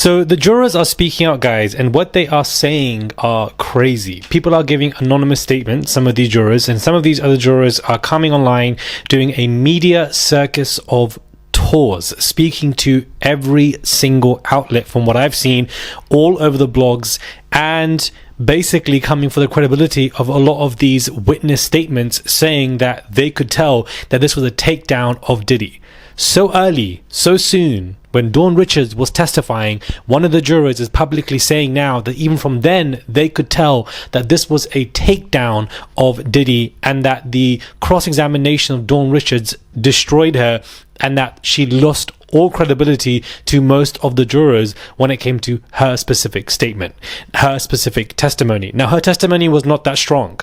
So the jurors are speaking out, guys, and what they are saying are crazy. People are giving anonymous statements, some of these jurors, and some of these other jurors are coming online doing a media circus of tours, speaking to every single outlet from what I've seen all over the blogs, and basically coming for the credibility of a lot of these witness statements, saying that they could tell that this was a takedown of Diddy. So early, so soon, when Dawn Richards was testifying, one of the jurors is publicly saying now that even from then, they could tell that this was a takedown of Diddy, and that the cross-examination of Dawn Richards destroyed her, and that she lost all credibility to most of the jurors when it came to her specific statement, her specific testimony. Now, her testimony was not that strong.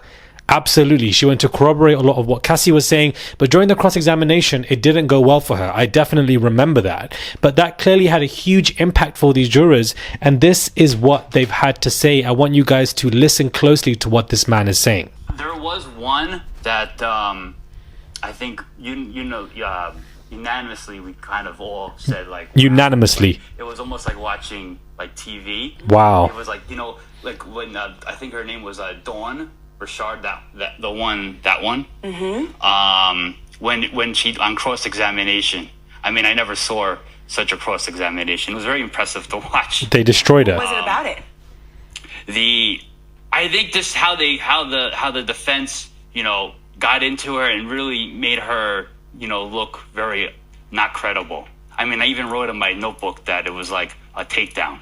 Absolutely, she went to corroborate a lot of what Cassie was saying, but during the cross-examination, it didn't go well for her. I definitely remember that. But that clearly had a huge impact for these jurors, and this is what they've had to say. I want you guys to listen closely to what this man is saying. There was one that I think, unanimously, we kind of all said, like... Unanimously. It was almost like watching, like, TV. Wow. It was like, like when, I think her name was Dawn Richard, that one. Mm-hmm. When she on cross-examination, I mean, I never saw such a cross-examination. It was very impressive to watch. They destroyed her. What was it about it? I think just how the defense, got into her and really made her, look very not credible. I mean, I even wrote in my notebook that it was like a takedown.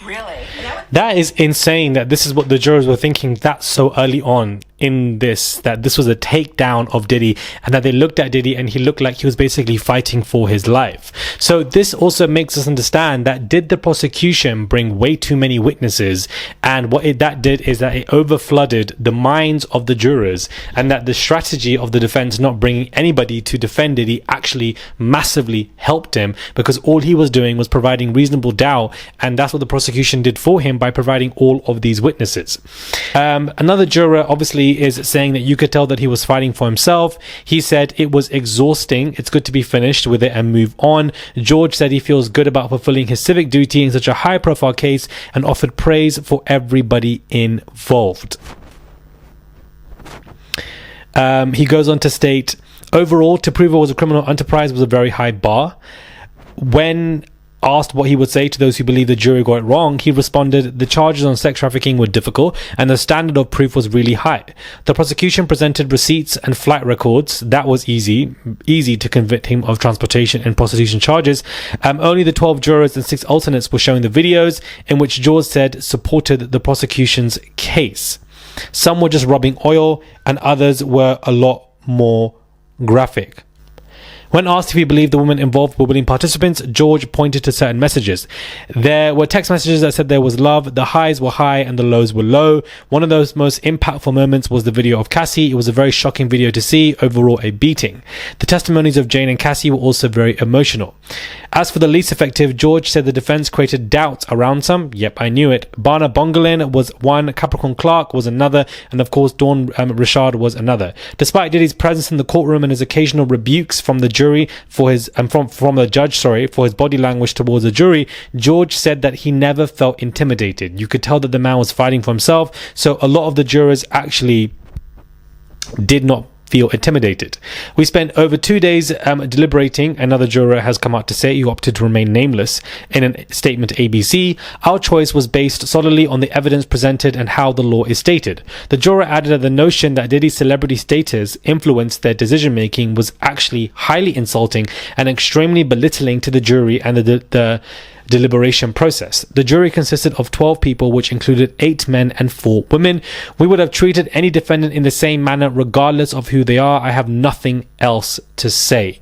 Really? That is insane that this is what the jurors were thinking that so early on in this, that this was a takedown of Diddy, and that they looked at Diddy and he looked like he was basically fighting for his life. So this also makes us understand that did the prosecution bring way too many witnesses, and what that did is that it overflooded the minds of the jurors, and that the strategy of the defense not bringing anybody to defend Diddy actually massively helped him, because all he was doing was providing reasonable doubt, and that's what the prosecution did for him by providing all of these witnesses. Another juror obviously is saying that you could tell that he was fighting for himself. He said it was exhausting. It's good to be finished with it and move on. George said he feels good about fulfilling his civic duty in such a high profile case, and offered praise for everybody involved. He goes on to state, overall, to prove it was a criminal enterprise was a very high bar. When asked what he would say to those who believe the jury got it wrong, he responded, the charges on sex trafficking were difficult and the standard of proof was really high. The prosecution presented receipts and flight records. That was easy to convict him of transportation and prostitution charges. Only the 12 jurors and 6 alternates were showing the videos in which George said supported the prosecution's case. Some were just rubbing oil and others were a lot more graphic. When asked if he believed the women involved were willing participants, George pointed to certain messages. There were text messages that said there was love, the highs were high and the lows were low. One of those most impactful moments was the video of Cassie. It was a very shocking video to see, overall a beating. The testimonies of Jane and Cassie were also very emotional. As for the least effective, George said the defense created doubts around some. Yep, I knew it. Barna Bongalin was one, Capricorn Clark was another, and of course Dawn Richard was another. Despite Diddy's presence in the courtroom and his occasional rebukes from the jury for his from the judge for his body language towards the jury, George said that he never felt intimidated. You could tell that the man was fighting for himself, so a lot of the jurors actually did not feel intimidated. We spent over 2 days deliberating. Another juror has come out to say, he opted to remain nameless, in a statement to ABC. Our choice was based solely on the evidence presented and how the law is stated. The juror added that the notion that Diddy's celebrity status influenced their decision making was actually highly insulting and extremely belittling to the jury and the deliberation process. The jury consisted of 12 people, which included 8 men and 4 women. We would have treated any defendant in the same manner regardless of who they are. I have nothing else to say.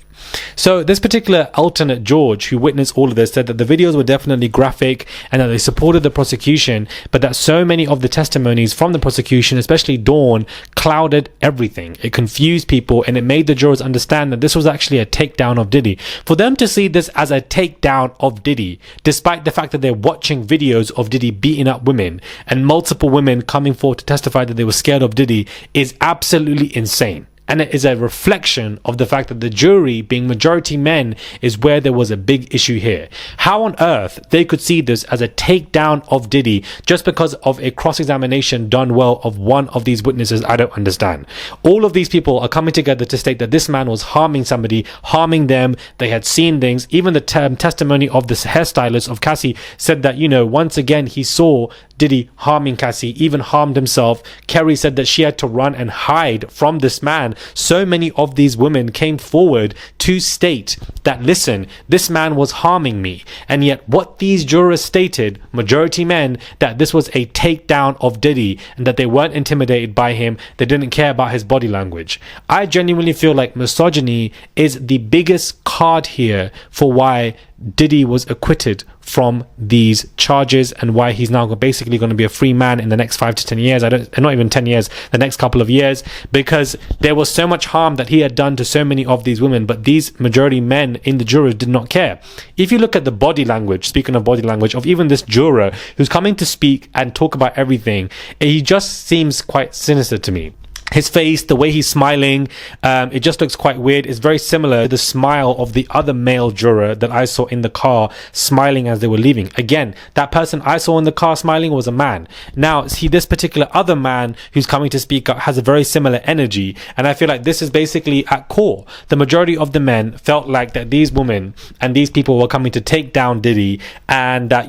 So this particular alternate George, who witnessed all of this, said that the videos were definitely graphic and that they supported the prosecution, but that so many of the testimonies from the prosecution, especially Dawn, clouded everything. It confused people and it made the jurors understand that this was actually a takedown of Diddy. For them to see this as a takedown of Diddy, despite the fact that they're watching videos of Diddy beating up women and multiple women coming forward to testify that they were scared of Diddy, is absolutely insane. And it is a reflection of the fact that the jury, being majority men, is where there was a big issue here. How on earth they could see this as a takedown of Diddy just because of a cross-examination done well of one of these witnesses, I don't understand. All of these people are coming together to state that this man was harming somebody, harming them. They had seen things. Even the testimony of this hairstylist of Cassie said that, once again, he saw Diddy harming Cassie, even harmed himself. Kerry said that she had to run and hide from this man. So many of these women came forward to state that, listen, this man was harming me. And yet what these jurors stated, majority men, that this was a takedown of Diddy and that they weren't intimidated by him. They didn't care about his body language. I genuinely feel like misogyny is the biggest card here for why Diddy was acquitted from these charges and why he's now basically going to be a free man in the next 5 to 10 years. Not even 10 years, the next couple of years, because there was so much harm that he had done to so many of these women, but these majority men in the jurors did not care. If you look at the body language, speaking of body language, of even this juror who's coming to speak and talk about everything, he just seems quite sinister to me. His face, the way he's smiling, it just looks quite weird. It's very similar to the smile of the other male juror that I saw in the car smiling as they were leaving. Again, that person I saw in the car smiling was a man. Now, see, this particular other man who's coming to speak up has a very similar energy. And I feel like this is basically at core. The majority of the men felt like that these women and these people were coming to take down Diddy, and that,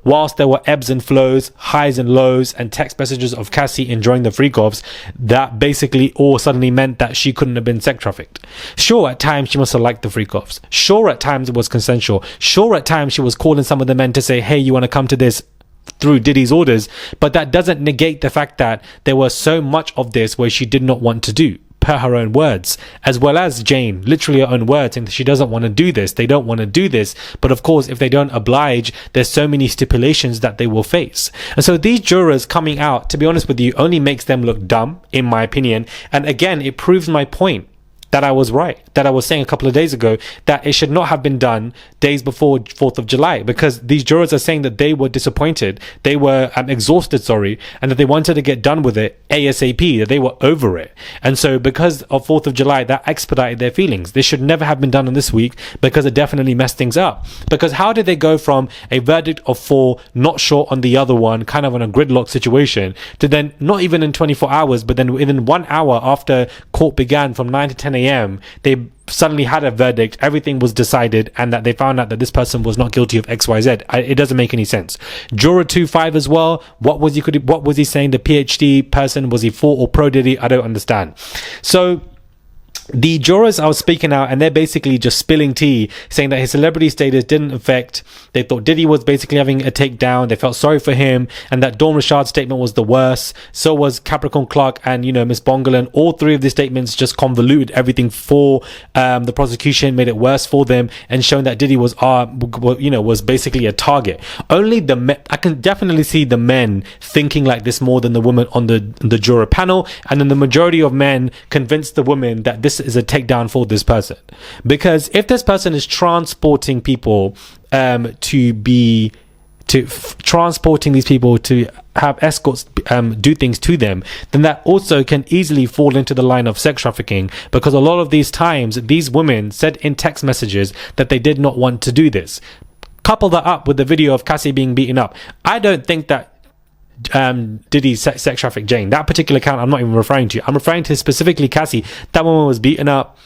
whilst there were ebbs and flows, highs and lows, and text messages of Cassie enjoying the freak-offs, that basically all suddenly meant that she couldn't have been sex trafficked. Sure, at times she must have liked the freak-offs. Sure, at times it was consensual. Sure, at times she was calling some of the men to say, hey, you want to come to this through Diddy's orders. But that doesn't negate the fact that there was so much of this where she did not want to do, per her own words, as well as Jane, literally her own words, saying that she doesn't want to do this, they don't want to do this. But of course, if they don't oblige, there's so many stipulations that they will face. And so these jurors coming out, to be honest with you, only makes them look dumb, in my opinion. And again, it proves my point that I was right, that I was saying a couple of days ago, that it should not have been done days before 4th of July, because these jurors are saying that they were disappointed, they were exhausted, and that they wanted to get done with it ASAP, that they were over it. And so because of 4th of July, that expedited their feelings. This should never have been done in this week, because it definitely messed things up. Because how did they go from a verdict of 4, not sure on the other one, kind of on a gridlock situation, to then not even in 24 hours, but then within 1 hour after court began from 9 to 10 a.m., they suddenly had a verdict, everything was decided, and that they found out that this person was not guilty of XYZ. It doesn't make any sense. Juror 2-5 as well. What was he saying? The PhD person, was he for or pro Diddy? I don't understand. So the jurors I was speaking out, and they're basically just spilling tea, saying that his celebrity status didn't affect. They thought Diddy was basically having a takedown. They felt sorry for him, and that Dawn Richard's statement was the worst. So was Capricorn Clark and, Miss Bongolan. All three of these statements just convoluted everything for the prosecution, made it worse for them, and showing that Diddy was basically a target. Only I can definitely see the men thinking like this more than the women on the juror panel, and then the majority of men convinced the women that this is a takedown for this person. Because if this person is transporting people transporting these people to have escorts do things to them, then that also can easily fall into the line of sex trafficking, because a lot of these times these women said in text messages that they did not want to do this. Couple that up with the video of Cassie being beaten up. I don't think that Diddy sex trafficked Jane. That particular account I'm not even referring to. I'm referring to specifically Cassie. That woman was beaten up,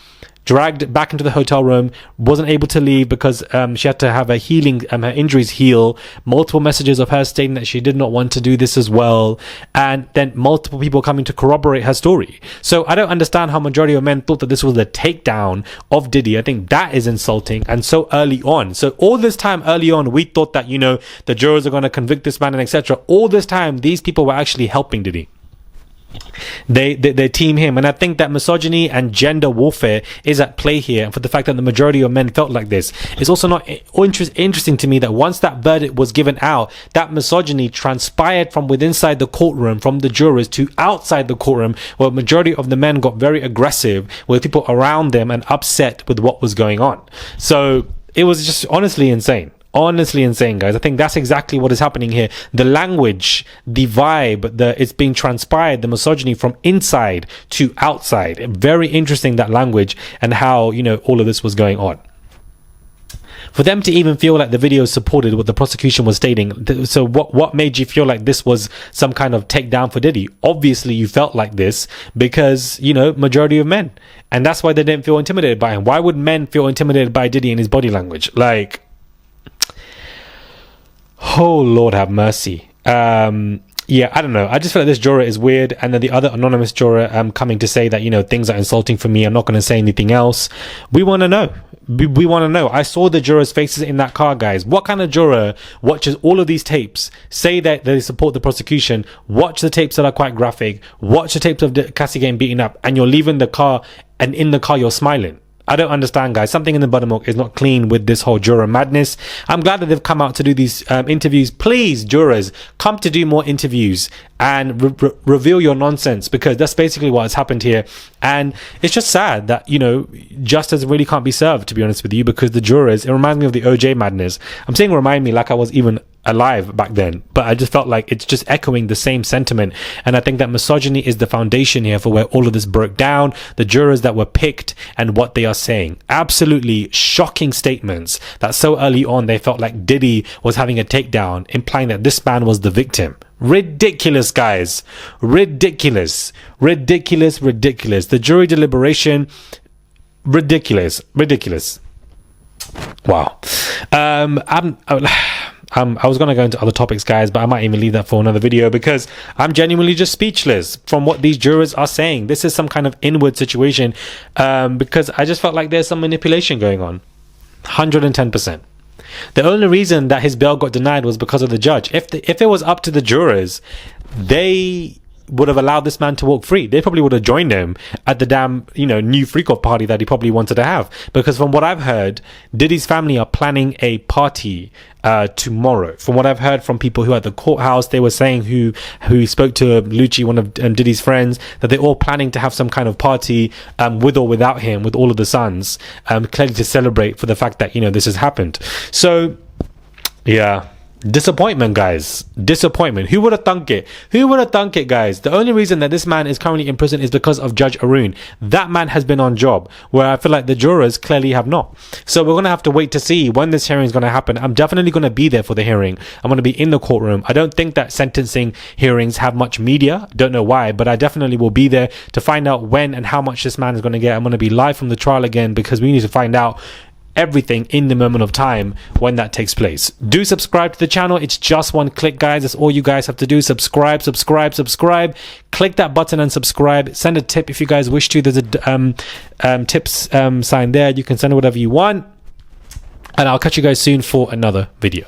dragged back into the hotel room, wasn't able to leave because she had to have her injuries heal. Multiple messages of her stating that she did not want to do this as well, and then multiple people coming to corroborate her story. So I don't understand how majority of men thought that this was a takedown of Diddy. I think that is insulting, and so early on. So all this time early on, we thought that the jurors are going to convict this man and etc. All this time, these people were actually helping Diddy. They team him, and I think that misogyny and gender warfare is at play here. And for the fact that the majority of men felt like this, it's also not interesting to me that once that verdict was given out, that misogyny transpired from within inside the courtroom, from the jurors to outside the courtroom, where the majority of the men got very aggressive with people around them and upset with what was going on. So it was just honestly insane. Honestly insane, guys. I think that's exactly what is happening here. The language, the vibe, it's being transpired, the misogyny from inside to outside. Very interesting, that language, and how, you know, all of this was going on. For them to even feel like the video supported what the prosecution was stating. So what made you feel like this was some kind of takedown for Diddy? Obviously, you felt like this because, you know, majority of men. And that's why they didn't feel intimidated by him. Why would men feel intimidated by Diddy and his body language? Like, oh, Lord have mercy. Yeah, I don't know. I just feel like this juror is weird. And then the other anonymous juror coming to say that, you know, things are insulting for me. I'm not going to say anything else. We want to know. We want to know. I saw the jurors' faces in that car, guys. What kind of juror watches all of these tapes, say that they support the prosecution, watch the tapes that are quite graphic, watch the tapes of Cassie getting beaten up, and you're leaving the car, and in the car you're smiling? I don't understand, guys. Something in the buttermilk is not clean with this whole juror madness. I'm glad that they've come out to do these interviews. Please, jurors, come to do more interviews and reveal your nonsense, because that's basically what has happened here. And it's just sad that, you know, justice really can't be served, to be honest with you, because the jurors, it reminds me of the OJ madness. I'm saying remind me like I was even alive back then, but I just felt like it's just echoing the same sentiment. And I think that misogyny is the foundation here for where all of this broke down. The jurors that were picked and what they are saying, absolutely shocking statements that so early on they felt like Diddy was having a takedown, implying that this man was the victim. Ridiculous, guys. Ridiculous. The jury deliberation, ridiculous. Wow. I was going to go into other topics, guys, but I might even leave that for another video, because I'm genuinely just speechless from what these jurors are saying. This is some kind of inward situation, because I just felt like there's some manipulation going on. 110%. The only reason that his bail got denied was because of the judge. If it was up to the jurors, they would have allowed this man to walk free. They probably would have joined him at the damn, you know, new freak-off party that he probably wanted to have. Because from what I've heard, Diddy's family are planning a party tomorrow. From what I've heard from people who are at the courthouse, they were saying who spoke to Lucci, one of Diddy's friends, that they're all planning to have some kind of party with or without him, with all of the sons, clearly to celebrate for the fact that, you know, this has happened. So, yeah. Disappointment, guys. Disappointment. Who would have thunk it? Guys? The only reason that this man is currently in prison is because of Judge Arun. That man has been on job, where I feel like the jurors clearly have not. So we're going to have to wait to see when this hearing is going to happen. I'm definitely going to be there for the hearing. I'm going to be in the courtroom. I don't think that sentencing hearings have much media. Don't know why, but I definitely will be there to find out when and how much this man is going to get. I'm going to be live from the trial again, because we need to find out everything in the moment of time when that takes place. Do subscribe to the channel. It's just one click, guys. That's all you guys have to do. Subscribe. Click that button and subscribe. Send a tip if you guys wish to. There's a tips sign there. You can send whatever you want, and I'll catch you guys soon for another video.